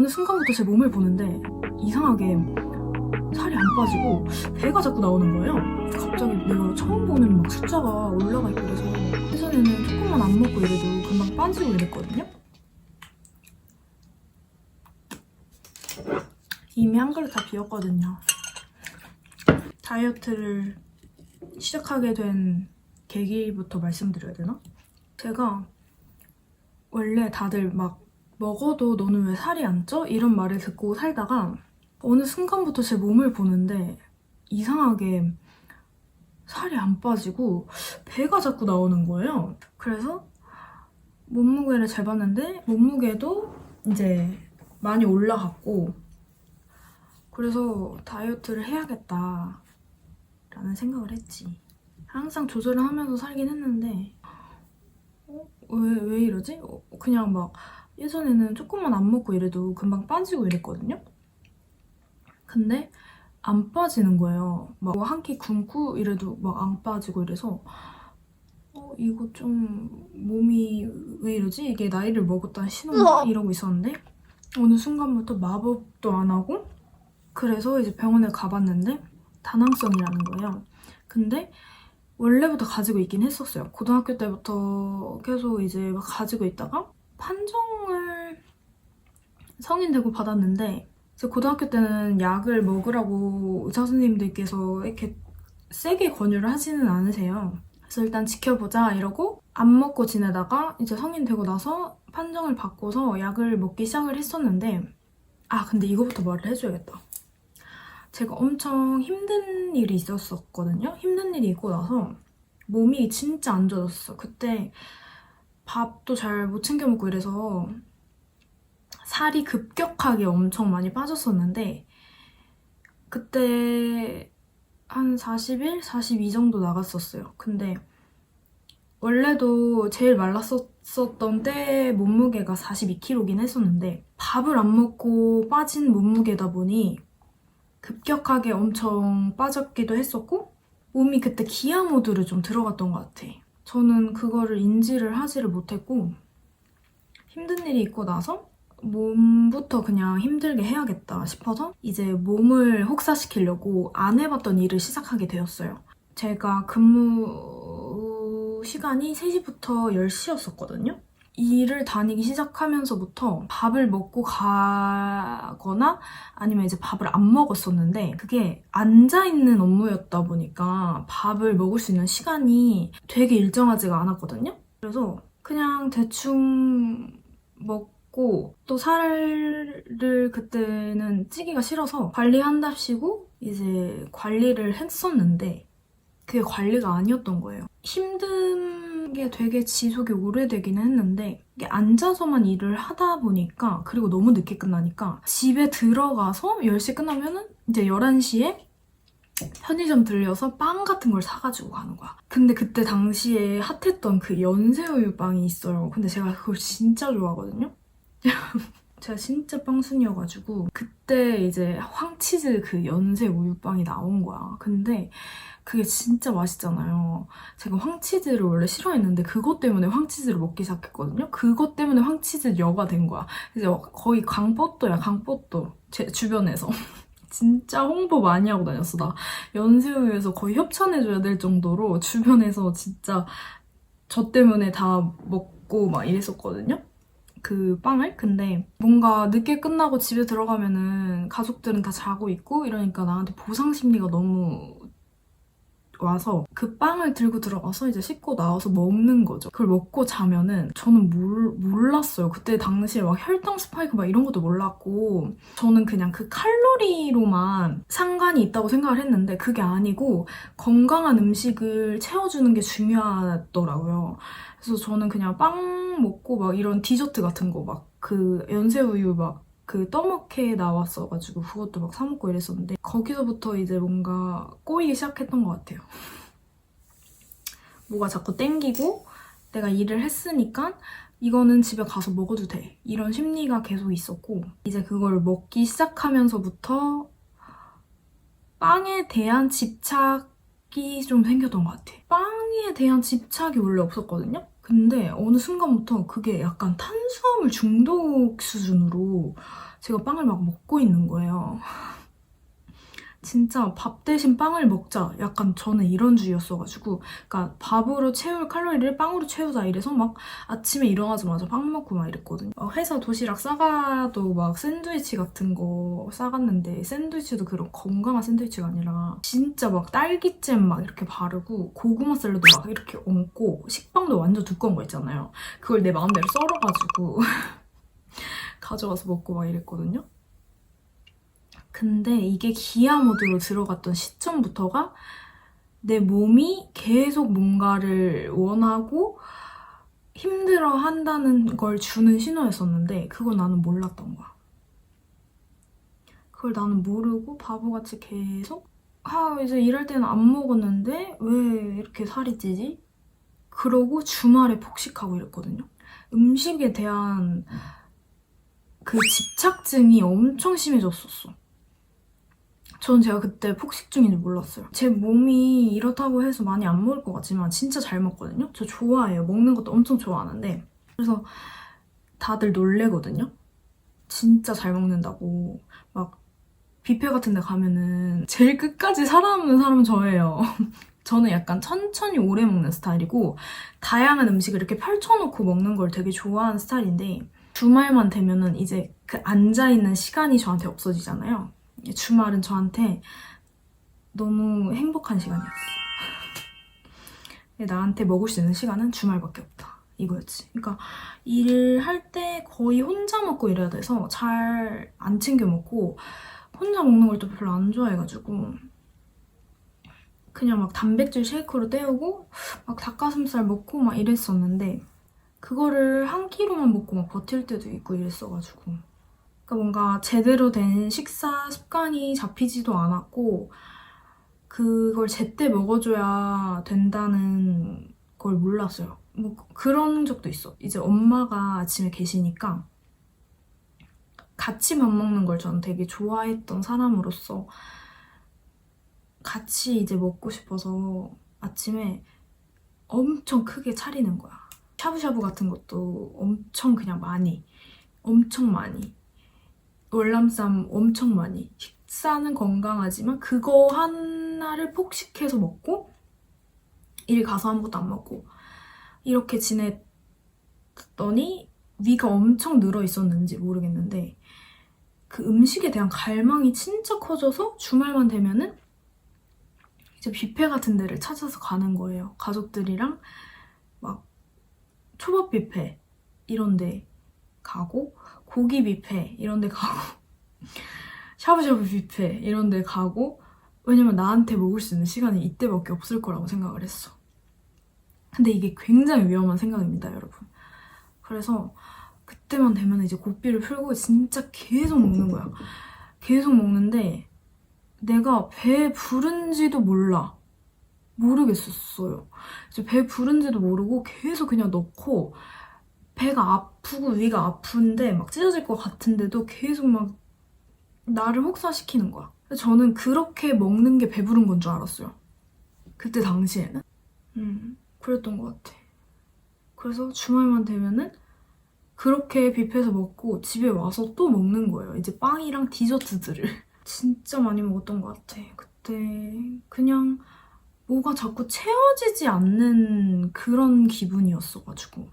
어느 순간부터 제 몸을 보는데 이상하게 살이 안 빠지고 배가 자꾸 나오는 거예요. 갑자기 내가 처음 보는 막 숫자가 올라가 있고 그래서 예전에는 조금만 안 먹고 이래도 금방 빠지고 이랬거든요. 이미 한 그릇 다 비웠거든요. 다이어트를 시작하게 된 계기부터 말씀드려야 되나? 제가 원래 다들 막 먹어도 너는 왜 살이 안 쪄? 이런 말을 듣고 살다가 어느 순간부터 제 몸을 보는데 이상하게 살이 안 빠지고 배가 자꾸 나오는 거예요. 그래서 몸무게를 재봤는데 몸무게도 이제 많이 올라갔고 그래서 다이어트를 해야겠다 라는 생각을 했지. 항상 조절을 하면서 살긴 했는데 왜 이러지? 그냥 막 예전에는 조금만 안 먹고 이래도 금방 빠지고 이랬거든요? 근데 안 빠지는 거예요. 막 한 끼 굶고 이래도 막 안 빠지고 이래서 이거 좀 몸이 왜 이러지? 이게 나이를 먹었다는 신호인가? 이러고 있었는데 어느 순간부터 마법도 안 하고 그래서 이제 병원에 가봤는데 다낭성이라는 거예요. 근데 원래부터 가지고 있긴 했었어요. 고등학교 때부터 계속 이제 막 가지고 있다가 판정을 성인 되고 받았는데 제가 고등학교 때는 약을 먹으라고 의사 선생님들께서 이렇게 세게 권유를 하지는 않으세요. 그래서 일단 지켜보자 이러고 안 먹고 지내다가 이제 성인 되고 나서 판정을 받고서 약을 먹기 시작을 했었는데 근데 이거부터 말을 해줘야겠다. 제가 엄청 힘든 일이 있었거든요. 힘든 일이 있고 나서 몸이 진짜 안 좋아졌어. 그때 밥도 잘 못 챙겨 먹고 이래서 살이 급격하게 엄청 많이 빠졌었는데 그때 한 41, 42 정도 나갔었어요. 근데 원래도 제일 말랐었던 때 몸무게가 42kg긴 했었는데 밥을 안 먹고 빠진 몸무게다 보니 급격하게 엄청 빠졌기도 했었고 몸이 그때 기아 모드를 좀 들어갔던 것 같아. 저는 그거를 인지를 하지를 못했고 힘든 일이 있고 나서 몸부터 그냥 힘들게 해야겠다 싶어서 이제 몸을 혹사시키려고 안 해봤던 일을 시작하게 되었어요. 제가 근무 시간이 3시부터 10시였었거든요. 일을 다니기 시작하면서부터 밥을 먹고 가거나 아니면 이제 밥을 안 먹었었는데 그게 앉아있는 업무였다 보니까 밥을 먹을 수 있는 시간이 되게 일정하지가 않았거든요. 그래서 그냥 대충 먹고 또 살을 그때는 찌기가 싫어서 관리한답시고 이제 관리를 했었는데 그게 관리가 아니었던 거예요. 힘든 게 되게 지속이 오래되긴 했는데 이게 앉아서만 일을 하다 보니까 그리고 너무 늦게 끝나니까 집에 들어가서 10시 끝나면은 이제 11시에 편의점 들려서 빵 같은 걸 사가지고 가는 거야. 근데 그때 당시에 핫했던 그 연새우유 빵이 있어요. 근데 제가 그걸 진짜 좋아하거든요. 제가 진짜 빵순이여가지고 그때 이제 황치즈 그 연새 우유빵이 나온 거야. 근데 그게 진짜 맛있잖아요. 제가 황치즈를 원래 싫어했는데 그것 때문에 황치즈를 먹기 시작했거든요. 그것 때문에 황치즈 여가 된 거야. 이제 거의 강뽀또야, 강뽀또. 제 주변에서. 진짜 홍보 많이 하고 다녔어. 나 연새우유에서 거의 협찬해줘야 될 정도로 주변에서 진짜 저 때문에 다 먹고 막 이랬었거든요. 그 빵을? 근데 뭔가 늦게 끝나고 집에 들어가면은 가족들은 다 자고 있고 이러니까 나한테 보상 심리가 너무 와서 그 빵을 들고 들어가서 이제 씻고 나와서 먹는 거죠. 그걸 먹고 자면은 저는 몰랐어요. 그때 당시에 막 혈당 스파이크 막 이런 것도 몰랐고 저는 그냥 그 칼로리로만 상관이 있다고 생각을 했는데 그게 아니고 건강한 음식을 채워주는 게 중요하더라고요. 그래서 저는 그냥 빵 먹고 막 이런 디저트 같은 거 막 그 연새우유 막 그 떠먹게 나왔어가지고 그것도 막 사 먹고 이랬었는데 거기서부터 이제 뭔가 꼬이기 시작했던 것 같아요. 뭐가 자꾸 땡기고 내가 일을 했으니까 이거는 집에 가서 먹어도 돼. 이런 심리가 계속 있었고 이제 그걸 먹기 시작하면서부터 빵에 대한 집착이 좀 생겼던 것 같아. 빵에 대한 집착이 원래 없었거든요? 근데 어느 순간부터 그게 약간 탄수화물 중독 수준으로 제가 빵을 막 먹고 있는 거예요. 진짜 밥 대신 빵을 먹자. 약간 저는 이런 주의였어가지고. 그러니까 밥으로 채울 칼로리를 빵으로 채우자 이래서 막 아침에 일어나자마자 빵 먹고 막 이랬거든요. 회사 도시락 싸가도 막 샌드위치 같은 거 싸갔는데 샌드위치도 그런 건강한 샌드위치가 아니라 진짜 막 딸기잼 막 이렇게 바르고 고구마 샐러드 막 이렇게 얹고 식빵도 완전 두꺼운 거 있잖아요. 그걸 내 마음대로 썰어가지고 가져가서 먹고 막 이랬거든요. 근데 이게 기아 모드로 들어갔던 시점부터가 내 몸이 계속 뭔가를 원하고 힘들어 한다는 걸 주는 신호였었는데 그걸 나는 몰랐던 거야. 그걸 나는 모르고 바보같이 계속 이제 일할 때는 안 먹었는데 왜 이렇게 살이 찌지? 그러고 주말에 폭식하고 이랬거든요. 음식에 대한 그 집착증이 엄청 심해졌었어. 전 제가 그때 폭식 중인지 몰랐어요. 제 몸이 이렇다고 해서 많이 안 먹을 것 같지만 진짜 잘 먹거든요. 저 좋아해요. 먹는 것도 엄청 좋아하는데 그래서 다들 놀래거든요. 진짜 잘 먹는다고. 막 뷔페 같은 데 가면은 제일 끝까지 살아남는 사람은 저예요. 저는 약간 천천히 오래 먹는 스타일이고 다양한 음식을 이렇게 펼쳐놓고 먹는 걸 되게 좋아하는 스타일인데 주말만 되면은 이제 그 앉아있는 시간이 저한테 없어지잖아요. 주말은 저한테 너무 행복한 시간이었어. 나한테 먹을 수 있는 시간은 주말밖에 없다. 이거였지. 그러니까 일할 때 거의 혼자 먹고 이래야 돼서 잘 안 챙겨 먹고 혼자 먹는 걸 또 별로 안 좋아해가지고 그냥 막 단백질 쉐이크로 때우고 막 닭가슴살 먹고 막 이랬었는데 그거를 한 끼로만 먹고 막 버틸 때도 있고 이랬어가지고 그러니까 뭔가 제대로 된 식사 습관이 잡히지도 않았고 그걸 제때 먹어줘야 된다는 걸 몰랐어요. 뭐 그런 적도 있어. 이제 엄마가 아침에 계시니까 같이 밥 먹는 걸 저는 되게 좋아했던 사람으로서 같이 이제 먹고 싶어서 아침에 엄청 크게 차리는 거야. 샤브샤브 같은 것도 엄청 그냥 많이, 엄청 많이. 월남쌈 엄청 많이. 식사는 건강하지만 그거 하나를 폭식해서 먹고 일 가서 아무것도 안 먹고 이렇게 지냈더니 위가 엄청 늘어 있었는지 모르겠는데 그 음식에 대한 갈망이 진짜 커져서 주말만 되면은 이제 뷔페 같은 데를 찾아서 가는 거예요. 가족들이랑 막 초밥 뷔페 이런 데 가고 고기 뷔페 이런 데 가고 샤브샤브 뷔페 이런 데 가고 왜냐면 나한테 먹을 수 있는 시간이 이때밖에 없을 거라고 생각을 했어. 근데 이게 굉장히 위험한 생각입니다, 여러분. 그래서 그때만 되면 이제 고삐를 풀고 진짜 계속 먹는 거야. 계속 먹는데 내가 배 부른지도 모르겠었어요. 이제 배 부른지도 모르고 계속 그냥 넣고 배가 아프고 위가 아픈데 막 찢어질 것 같은데도 계속 막 나를 혹사시키는 거야. 저는 그렇게 먹는 게 배부른 건 줄 알았어요. 그때 당시에는. 그랬던 것 같아. 그래서 주말만 되면은 그렇게 뷔페에서 먹고 집에 와서 또 먹는 거예요. 이제 빵이랑 디저트들을. 진짜 많이 먹었던 것 같아. 그때 그냥 뭐가 자꾸 채워지지 않는 그런 기분이었어가지고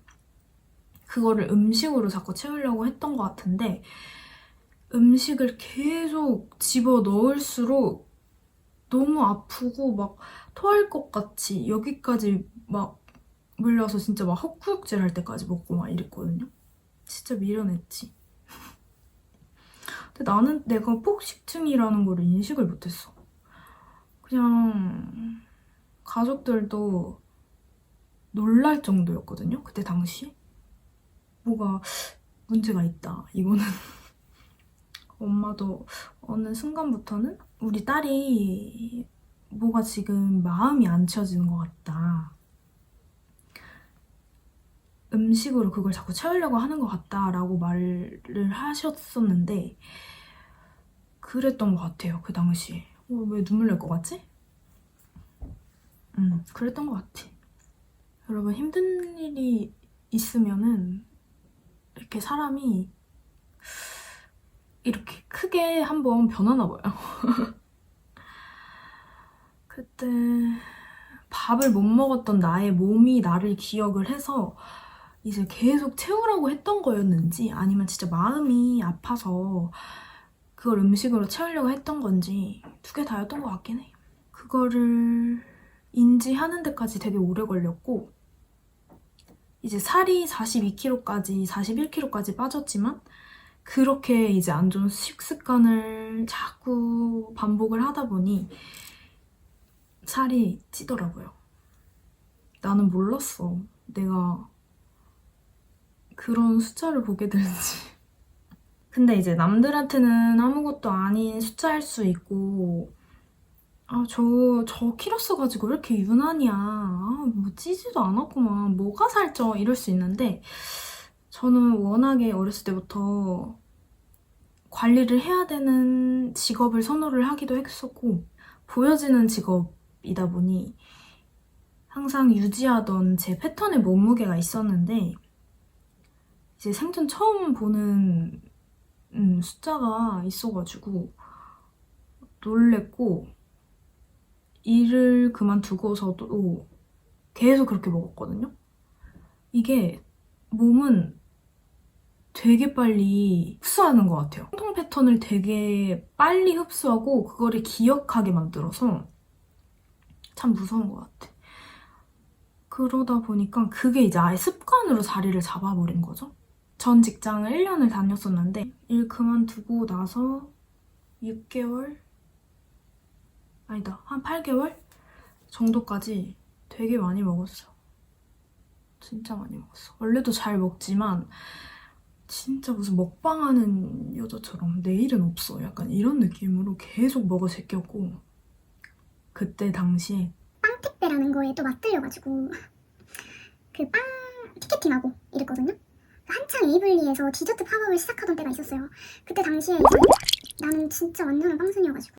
그거를 음식으로 자꾸 채우려고 했던 것 같은데 음식을 계속 집어 넣을수록 너무 아프고 막 토할 것 같이 여기까지 막 물려서 진짜 막 헛구역질 할 때까지 먹고 막 이랬거든요. 진짜 미련했지. 근데 나는 내가 폭식증이라는 걸 인식을 못했어. 그냥 가족들도 놀랄 정도였거든요. 그때 당시. 뭐가 문제가 있다. 이거는 엄마도 어느 순간부터는 우리 딸이 뭐가 지금 마음이 안 채워지는 것 같다. 음식으로 그걸 자꾸 채우려고 하는 것 같다라고 말을 하셨었는데 그랬던 것 같아요. 그 당시에. 왜 눈물 날 것 같지? 그랬던 것 같아. 여러분 힘든 일이 있으면은 이렇게 사람이 이렇게 크게 한번 변하나 봐요. 그때 밥을 못 먹었던 나의 몸이 나를 기억을 해서 이제 계속 채우라고 했던 거였는지 아니면 진짜 마음이 아파서 그걸 음식으로 채우려고 했던 건지 두 개 다였던 것 같긴 해. 그거를 인지하는 데까지 되게 오래 걸렸고 이제 살이 42kg까지, 41kg까지 빠졌지만 그렇게 이제 안 좋은 식습관을 자꾸 반복을 하다 보니 살이 찌더라고요. 나는 몰랐어. 내가 그런 숫자를 보게 되는지. 근데 이제 남들한테는 아무것도 아닌 숫자일 수 있고 저 키로수 가지고 왜 이렇게 유난이야. 뭐 찌지도 않았구만. 뭐가 살쪄. 이럴 수 있는데 저는 워낙에 어렸을 때부터 관리를 해야 되는 직업을 선호를 하기도 했었고 보여지는 직업이다 보니 항상 유지하던 제 패턴의 몸무게가 있었는데 이제 생전 처음 보는 숫자가 있어가지고 놀랬고 일을 그만두고서도 계속 그렇게 먹었거든요. 이게 몸은 되게 빨리 흡수하는 것 같아요. 행동 패턴을 되게 빨리 흡수하고 그거를 기억하게 만들어서 참 무서운 것 같아. 그러다 보니까 그게 이제 아예 습관으로 자리를 잡아버린 거죠. 전 직장을 1년을 다녔었는데 일 그만두고 나서 6개월? 아니다, 한 8개월 정도까지 되게 많이 먹었어. 진짜 많이 먹었어. 원래도 잘 먹지만 진짜 무슨 먹방하는 여자처럼 내일은 없어. 약간 이런 느낌으로 계속 먹어 제꼈고 그때 당시에 빵 택배라는 거에 또 맞들려가지고 그 빵 티켓팅하고 이랬거든요. 한창 에이블리에서 디저트 팝업을 시작하던 때가 있었어요. 그때 당시에 이제 나는 진짜 완전한 빵순이여가지고